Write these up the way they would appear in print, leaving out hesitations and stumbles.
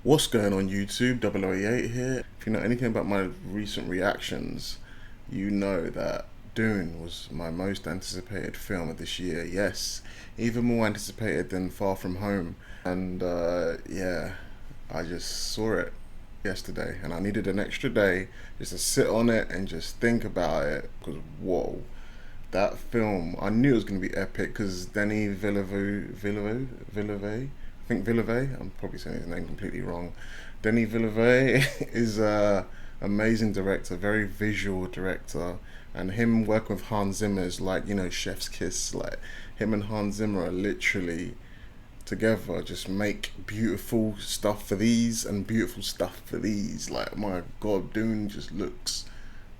What's going on YouTube? 008 here. If you know anything about my recent reactions, you know that Dune was my most anticipated film of this year. Yes, even more anticipated than Far From Home. And yeah, I just saw it yesterday and I needed an extra day just to sit on it and just think about it because whoa, that film, I knew it was going to be epic because Villeneuve, I think Villeneuve, I'm probably saying his name completely wrong. Denis Villeneuve is a amazing director, very visual director, and him working with Hans Zimmer is like, Chef's Kiss. Like, him and Hans Zimmer are literally together just make beautiful stuff for these and beautiful stuff for these. Like, my god, Dune just looks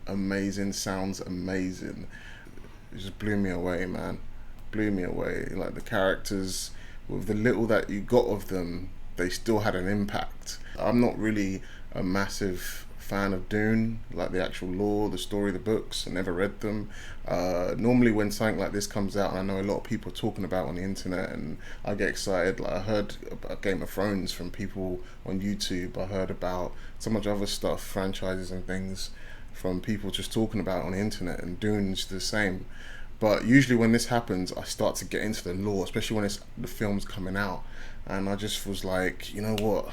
amazing, sounds amazing. It just blew me away, man. Blew me away. Like, the characters, with the little that you got of them, they still had an impact. I'm not really a massive fan of Dune, like the actual lore, the story, the books. I never read them. Normally, when something like this comes out, and I know a lot of people are talking about it on the internet, and I get excited. Like, I heard about Game of Thrones from people on YouTube. I heard about so much other stuff, franchises and things, from people just talking about it on the internet. And Dune's the same. But usually when this happens, I start to get into the lore, especially when the film's coming out. And I just was like, you know what?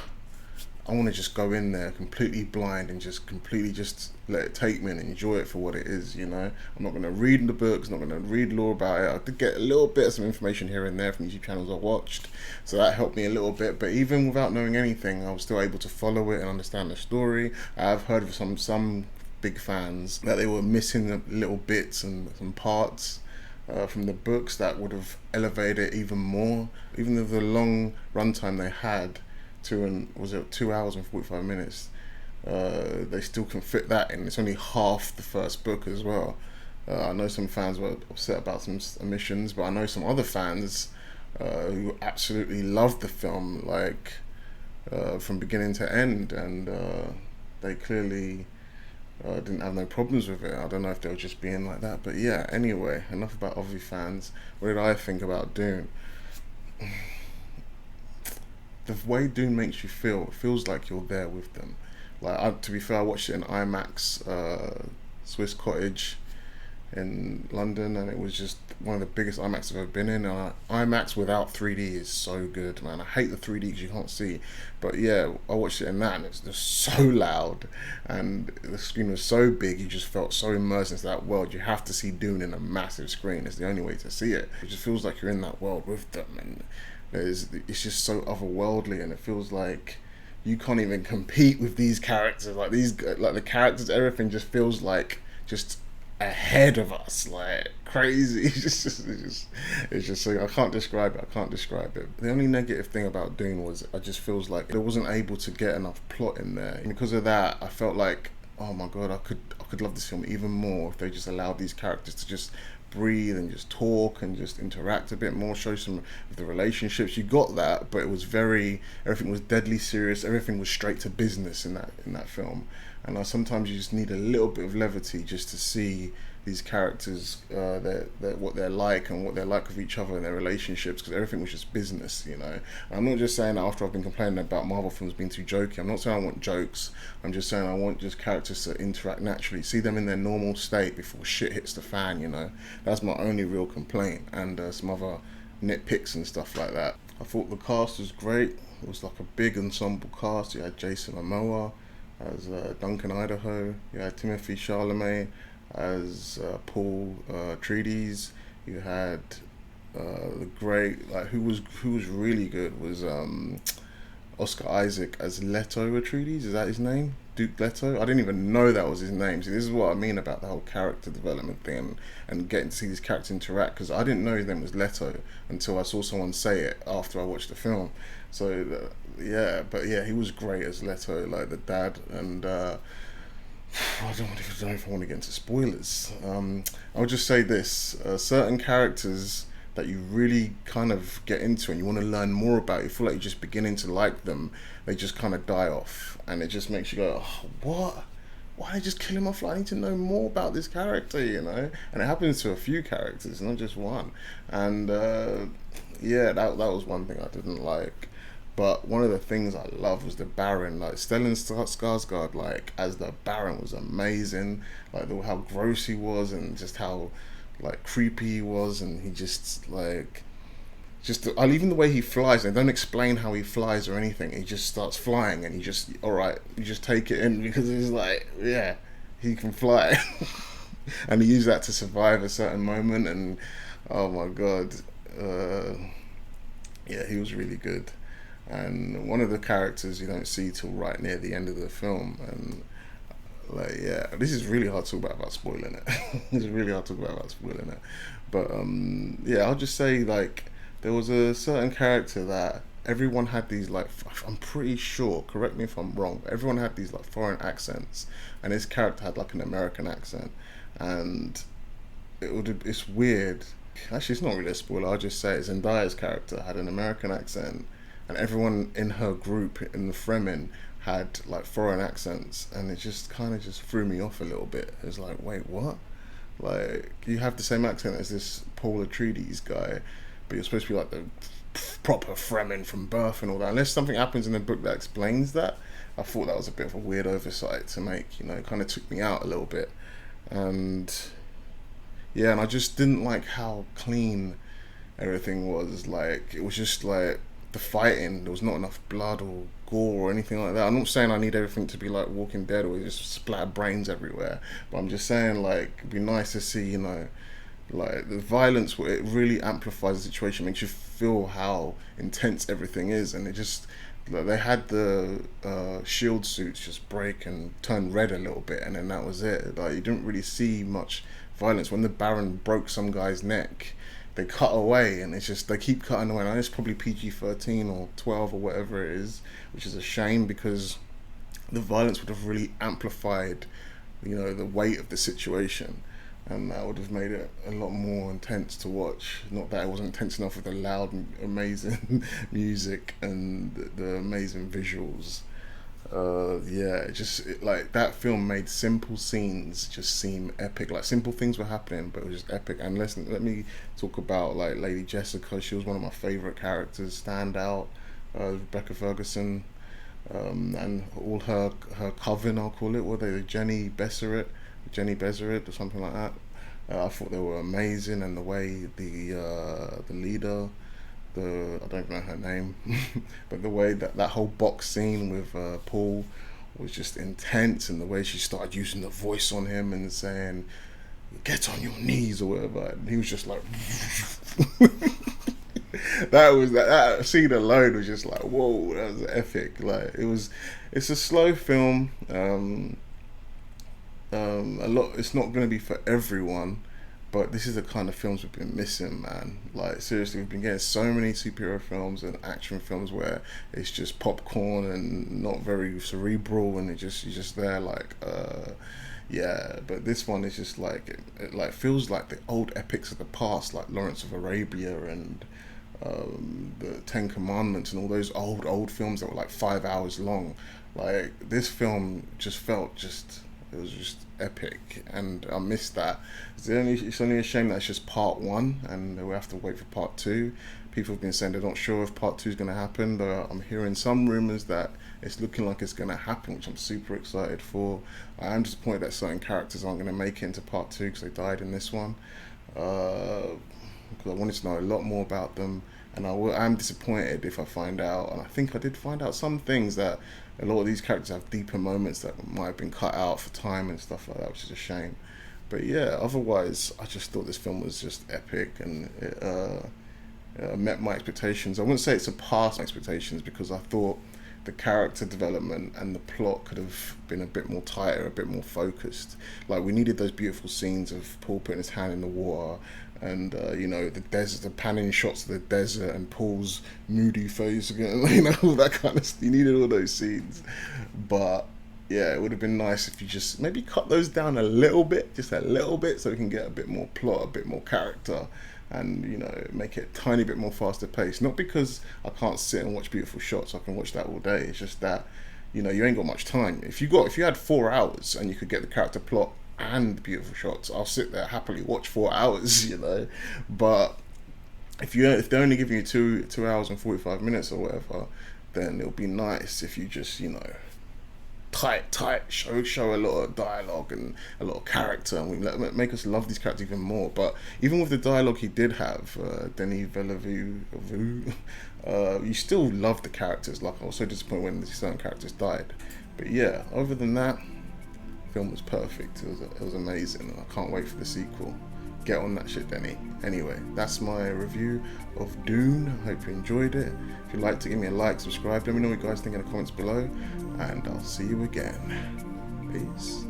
I want to just go in there completely blind and just completely just let it take me and enjoy it for what it is, I'm not going to read the books, not going to read lore about it. I did get a little bit of some information here and there from YouTube channels I watched, so that helped me a little bit. But even without knowing anything, I was still able to follow it and understand the story. I've heard of some big fans that they were missing the little bits and some parts from the books that would have elevated it even more. Even though the long runtime they had, was it 2 hours and 45 minutes, they still can fit that in. It's only half the first book as well. I know some fans were upset about some omissions, but I know some other fans who absolutely loved the film, like from beginning to end, and they clearly didn't have no problems with it. I don't know if they were just being like that, but yeah. Anyway, enough about other fans. What did I think about Dune? The way Dune makes you feel, it feels like you're there with them. Like, to be fair, I watched it in IMAX, Swiss Cottage in London, and it was just one of the biggest IMAX I've ever been in. IMAX without 3D is so good, man. I hate the 3D because you can't see, but yeah, I watched it in that, and it's just so loud, and the screen was so big. You just felt so immersed into that world. You have to see Dune in a massive screen. It's the only way to see it. It just feels like you're in that world with them, and it's just so otherworldly, and it feels like you can't even compete with these characters. Like the characters, everything just feels like just ahead of us, like crazy. It's just so I can't describe it. The only negative thing about Dune was I just feels like it wasn't able to get enough plot in there. And because of that, I felt like, oh my god, I could love this film even more if they just allowed these characters to just breathe and just talk and just interact a bit more, show some of the relationships. You got that, but everything was deadly serious. Everything was straight to business in that film. And sometimes you just need a little bit of levity just to see these characters, what they're like and what they're like with each other and their relationships, because everything was just business, And I'm not just saying that after I've been complaining about Marvel films being too jokey. I'm not saying I want jokes. I'm just saying I want just characters to interact naturally, see them in their normal state before shit hits the fan, That's my only real complaint, and some other nitpicks and stuff like that. I thought the cast was great. It was like a big ensemble cast. You had Jason Momoa as Duncan Idaho. You had Timothée Chalamet as Paul Atreides. You had the great, like, who was really good was Oscar Isaac as Leto Atreides. Is that his name? Duke Leto? I didn't even know that was his name. See, this is what I mean about the whole character development thing and getting to see these characters interact, because I didn't know his name was Leto until I saw someone say it after I watched the film. So yeah, but yeah, he was great as Leto, like the dad, and I don't know if I want to get into spoilers. I'll just say this: certain characters that you really kind of get into and you want to learn more about, you feel like you're just beginning to like them, they just kind of die off, and it just makes you go, oh, what? why they just kill him off? Like, I need to know more about this character, you know. And it happens to a few characters, not just one. And yeah, that was one thing I didn't like. But one of the things I love was the Baron. Like Stellan Skarsgård, like as the Baron, was amazing. Like how gross he was, and just how like creepy he was, and he just like just even the way he flies. They don't explain how he flies or anything. He just starts flying, and all right, you just take it in because he's like, yeah, he can fly, and he used that to survive a certain moment. And oh my god, uh, yeah, he was really good. And one of the characters you don't see till right near the end of the film, and like yeah, this is really hard to talk about without spoiling it. It's really hard to talk about without spoiling it. But yeah, I'll just say like there was a certain character that everyone had these like I'm pretty sure. Correct me if I'm wrong. But everyone had these like foreign accents, and his character had like an American accent, and it's weird. Actually, it's not really a spoiler. I'll just say it. Zendaya's character had an American accent, and everyone in her group in the Fremen had like foreign accents, and it just kind of just threw me off a little bit. It was like, wait, what? Like you have the same accent as this Paul Atreides guy, but you're supposed to be like the proper Fremen from birth and all that. Unless something happens in the book that explains that, I thought that was a bit of a weird oversight to make. You know, it kind of took me out a little bit, and yeah, and I just didn't like how clean everything was. Like it was just like the fighting. There was not enough blood or gore or anything like that. I'm not saying I need everything to be like Walking Dead or just splatter brains everywhere, but I'm just saying like it'd be nice to see, you know, like the violence. It really amplifies the situation, makes you feel how intense everything is, and it just like, they had the shield suits just break and turn red a little bit, and then that was it. Like you didn't really see much violence. When the Baron broke some guy's neck, they cut away, and it's just they keep cutting away. And it's probably PG-13 or 12 or whatever it is, which is a shame because the violence would have really amplified, you know, the weight of the situation, and that would have made it a lot more intense to watch. Not that it wasn't intense enough with the loud, amazing music and the amazing visuals. Yeah, like that film made simple scenes just seem epic. Like simple things were happening, but it was just epic. And let me talk about like Lady Jessica. She was one of my favorite characters. Stand out, Rebecca Ferguson, and all her coven. I'll call it. What are they? Jenny Besserit, or something like that. I thought they were amazing, and the way the leader, I don't even know her name, but the way that whole box scene with Paul was just intense, and the way she started using the voice on him and saying, "Get on your knees" or whatever, and he was just like, that scene alone was just like, whoa, that was epic. Like it's a slow film. A lot. It's not going to be for everyone, but this is the kind of films we've been missing, man. Like seriously, we've been getting so many superhero films and action films where it's just popcorn and not very cerebral, and you're just there like, yeah. But this one is just like it like feels like the old epics of the past, like Lawrence of Arabia and the Ten Commandments and all those old films that were like 5 hours long. Like this film just felt just it was just epic, and I missed that. It's only a shame that it's just part one, and we have to wait for part two. People have been saying they're not sure if part two is going to happen, but I'm hearing some rumors that it's looking like it's going to happen, which I'm super excited for. I am disappointed that certain characters aren't going to make it into part two because they died in this one. Because I wanted to know a lot more about them, and I'm disappointed if I find out, and I think I did find out some things that a lot of these characters have deeper moments that might have been cut out for time and stuff like that, which is a shame. But yeah, otherwise, I just thought this film was just epic, and it met my expectations. I wouldn't say it surpassed my expectations because I thought the character development and the plot could have been a bit more tighter, a bit more focused. Like we needed those beautiful scenes of Paul putting his hand in the water, and you know the desert, the panning shots of the desert, and Paul's moody face again, you know, all that kind of stuff. You needed all those scenes, but yeah, it would have been nice if you just maybe cut those down a little bit, just a little bit, so we can get a bit more plot, a bit more character, and you know make it a tiny bit more faster paced. Not because I can't sit and watch beautiful shots, I can watch that all day. It's just that you know, you ain't got much time. If you had 4 hours and you could get the character plot and beautiful shots, I'll sit there happily watch 4 hours, you know. But if they're only giving you 2 hours and 45 minutes or whatever, then it'll be nice if you just, you know, tight show a lot of dialogue and a lot of character, and make us love these characters even more. But even with the dialogue he did have, Denis Villeneuve, you still love the characters. Like, I was so disappointed when certain characters died, but yeah, other than that, the film was perfect. It was amazing, and I can't wait for the sequel. Get on that shit, Denny. Anyway, that's my review of Dune. I hope you enjoyed it. If you'd like to give me a like, subscribe, let me know what you guys think in the comments below, and I'll see you again. Peace.